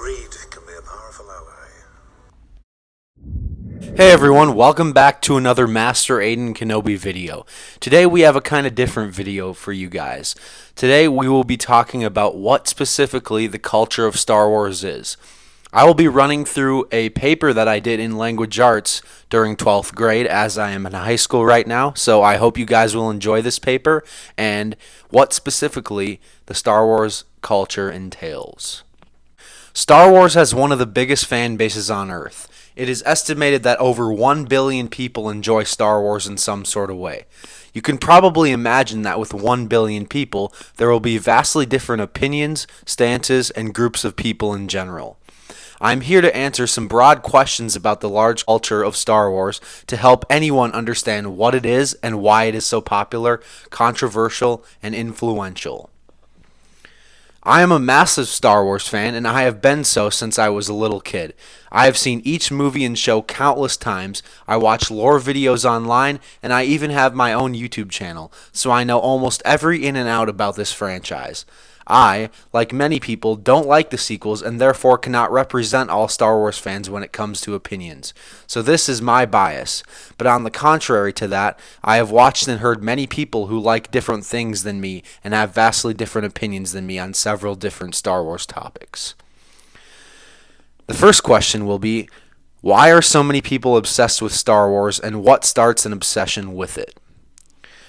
Greed can be a powerful ally. Hey everyone, welcome back to another Master Aiden Kenobi video. Today we have a kind of different video for you guys. Today we will be talking about what specifically the culture of Star Wars is. I will be running through a paper that I did in language arts during 12th grade, as I am in high school right now, so I hope you guys will enjoy this paper and what specifically the Star Wars culture entails. Star Wars has one of the biggest fan bases on Earth. It is estimated that over 1 billion people enjoy Star Wars in some sort of way. You can probably imagine that with 1 billion people, there will be vastly different opinions, stances, and groups of people in general. I'm here to answer some broad questions about the large culture of Star Wars to help anyone understand what it is and why it is so popular, controversial, and influential. I am a massive Star Wars fan, and I have been so since I was a little kid. I have seen each movie and show countless times, I watch lore videos online, and I even have my own YouTube channel, so I know almost every in and out about this franchise. I, like many people, don't like the sequels and therefore cannot represent all Star Wars fans when it comes to opinions. So this is my bias. But on the contrary to that, I have watched and heard many people who like different things than me and have vastly different opinions than me on several different Star Wars topics. The first question will be, why are so many people obsessed with Star Wars and what starts an obsession with it?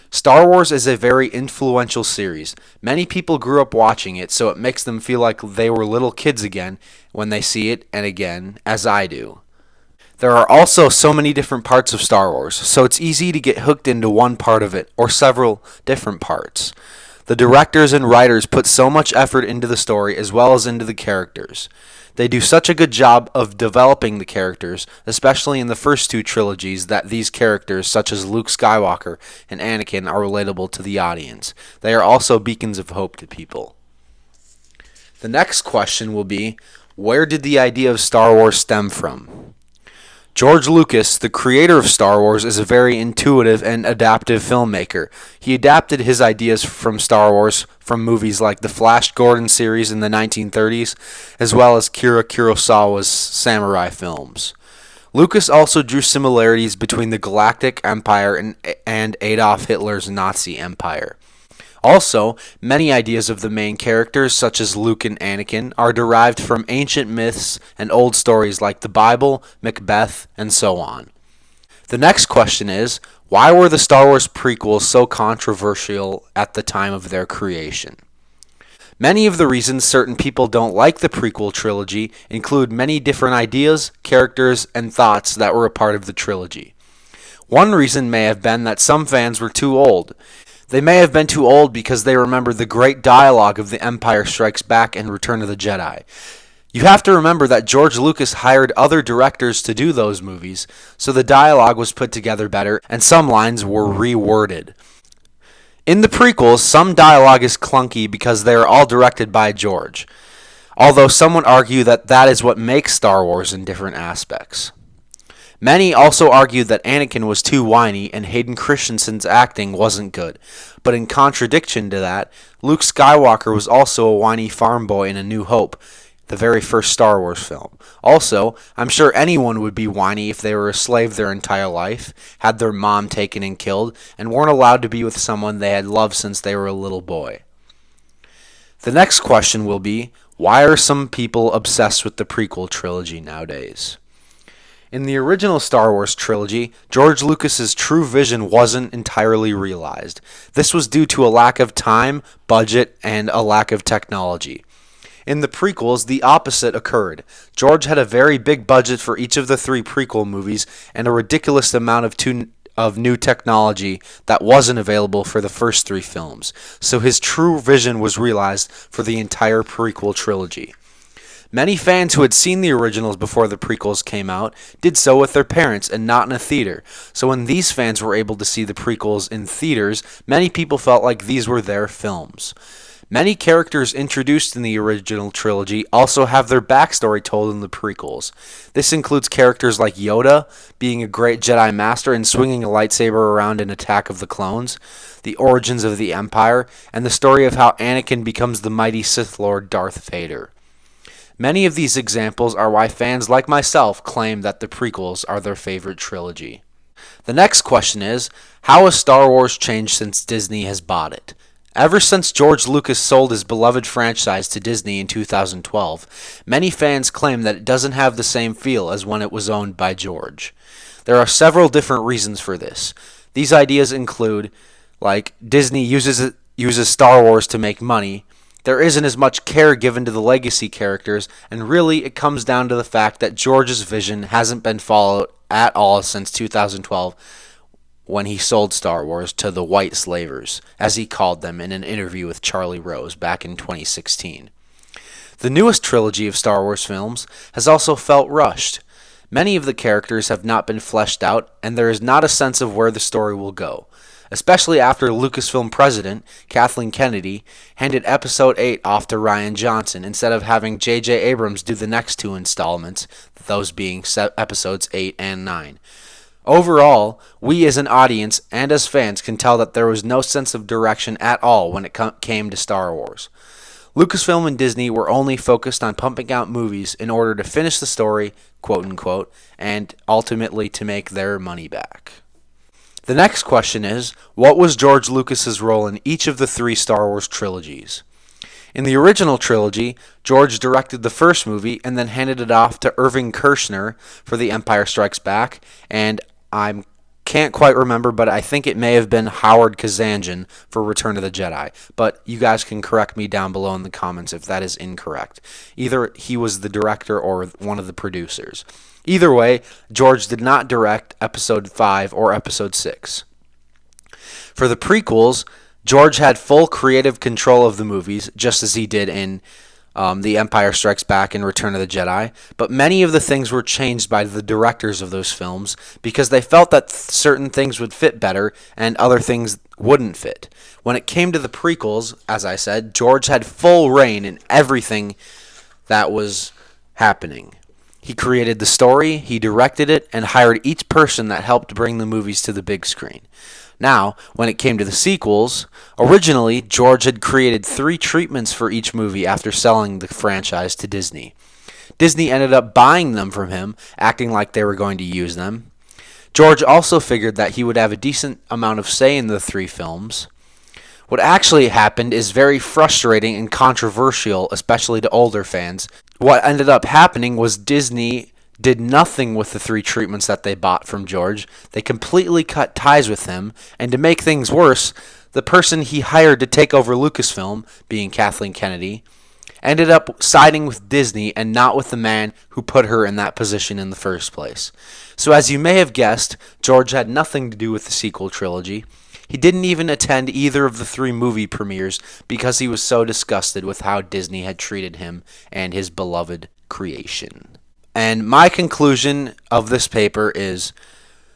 Star Wars is a very influential series. Many people grew up watching it, so it makes them feel like they were little kids again when they see it, and again, as I do. There are also so many different parts of Star Wars, so it's easy to get hooked into one part of it, or several different parts. The directors and writers put so much effort into the story as well as into the characters. They do such a good job of developing the characters, especially in the first two trilogies, that these characters, such as Luke Skywalker and Anakin, are relatable to the audience. They are also beacons of hope to people. The next question will be, where did the idea of Star Wars stem from? George Lucas, the creator of Star Wars, is a very intuitive and adaptive filmmaker. He adapted his ideas from Star Wars from movies like the Flash Gordon series in the 1930s, as well as Akira Kurosawa's samurai films. Lucas also drew similarities between the Galactic Empire and Adolf Hitler's Nazi Empire. Also, many ideas of the main characters, such as Luke and Anakin, are derived from ancient myths and old stories like the Bible, Macbeth, and so on. The next question is, why were the Star Wars prequels so controversial at the time of their creation? Many of the reasons certain people don't like the prequel trilogy include many different ideas, characters, and thoughts that were a part of the trilogy. One reason may have been that some fans were too old. They may have been too old because they remember the great dialogue of The Empire Strikes Back and Return of the Jedi. You have to remember that George Lucas hired other directors to do those movies, so the dialogue was put together better and some lines were reworded. In the prequels, some dialogue is clunky because they are all directed by George, although some would argue that that is what makes Star Wars in different aspects. Many also argued that Anakin was too whiny and Hayden Christensen's acting wasn't good, but in contradiction to that, Luke Skywalker was also a whiny farm boy in A New Hope, the very first Star Wars film. Also, I'm sure anyone would be whiny if they were a slave their entire life, had their mom taken and killed, and weren't allowed to be with someone they had loved since they were a little boy. The next question will be, why are some people obsessed with the prequel trilogy nowadays? In the original Star Wars trilogy, George Lucas's true vision wasn't entirely realized. This was due to a lack of time, budget, and a lack of technology. In the prequels, the opposite occurred. George had a very big budget for each of the three prequel movies and a ridiculous amount of new technology that wasn't available for the first three films, so his true vision was realized for the entire prequel trilogy. Many fans who had seen the originals before the prequels came out did so with their parents and not in a theater, so when these fans were able to see the prequels in theaters, many people felt like these were their films. Many characters introduced in the original trilogy also have their backstory told in the prequels. This includes characters like Yoda, being a great Jedi Master and swinging a lightsaber around in Attack of the Clones, the origins of the Empire, and the story of how Anakin becomes the mighty Sith Lord Darth Vader. Many of these examples are why fans like myself claim that the prequels are their favorite trilogy. The next question is, how has Star Wars changed since Disney has bought it? Ever since George Lucas sold his beloved franchise to Disney in 2012, many fans claim that it doesn't have the same feel as when it was owned by George. There are several different reasons for this. These ideas include, like, Disney uses Star Wars to make money. There isn't as much care given to the legacy characters, and really it comes down to the fact that George's vision hasn't been followed at all since 2012 when he sold Star Wars to the white slavers, as he called them in an interview with Charlie Rose back in 2016. The newest trilogy of Star Wars films has also felt rushed. Many of the characters have not been fleshed out, and there is not a sense of where the story will go, especially after Lucasfilm president Kathleen Kennedy handed Episode 8 off to Rian Johnson instead of having J.J. Abrams do the next two installments, those being Episodes 8 and 9. Overall, we as an audience and as fans can tell that there was no sense of direction at all when it came to Star Wars. Lucasfilm and Disney were only focused on pumping out movies in order to finish the story, quote unquote, and ultimately to make their money back. The next question is, what was George Lucas's role in each of the three Star Wars trilogies? In the original trilogy, George directed the first movie and then handed it off to Irving Kershner for The Empire Strikes Back, and I can't quite remember, but I think it may have been Howard Kazanjian for Return of the Jedi. But you guys can correct me down below in the comments if that is incorrect. Either he was the director or one of the producers. Either way, George did not direct Episode 5 or Episode 6. For the prequels, George had full creative control of the movies, just as he did in The Empire Strikes Back and Return of the Jedi, but many of the things were changed by the directors of those films because they felt that certain things would fit better and other things wouldn't fit. When it came to the prequels, as I said, George had full reign in everything that was happening. He created the story, he directed it, and hired each person that helped bring the movies to the big screen. Now, when it came to the sequels, originally George had created 3 treatments for each movie after selling the franchise to Disney. Disney ended up buying them from him, acting like they were going to use them. George also figured that he would have a decent amount of say in the 3 films. What actually happened is very frustrating and controversial, especially to older fans. What ended up happening was Disney did nothing with the 3 treatments that they bought from George. They completely cut ties with him, and to make things worse, the person he hired to take over Lucasfilm, being Kathleen Kennedy, ended up siding with Disney and not with the man who put her in that position in the first place. So as you may have guessed, George had nothing to do with the sequel trilogy. He didn't even attend either of the 3 movie premieres because he was so disgusted with how Disney had treated him and his beloved creation. And my conclusion of this paper is,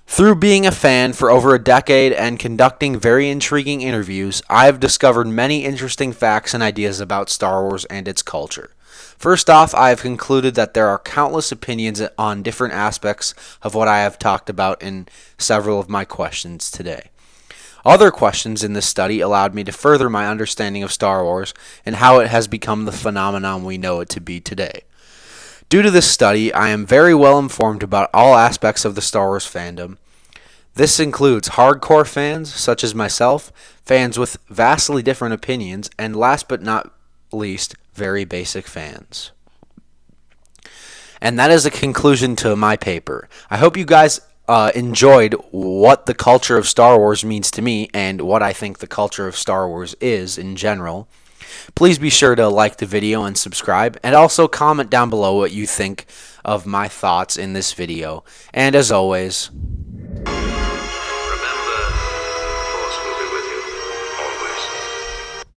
through being a fan for over a decade and conducting very intriguing interviews, I have discovered many interesting facts and ideas about Star Wars and its culture. First off, I have concluded that there are countless opinions on different aspects of what I have talked about in several of my questions today. Other questions in this study allowed me to further my understanding of Star Wars and how it has become the phenomenon we know it to be today. Due to this study, I am very well informed about all aspects of the Star Wars fandom. This includes hardcore fans, such as myself, fans with vastly different opinions, and last but not least, very basic fans. And that is a conclusion to my paper. I hope you guys enjoyed what the culture of Star Wars means to me and what I think the culture of Star Wars is in general. Please be sure to like the video and subscribe, and also comment down below what you think of my thoughts in this video. And as always,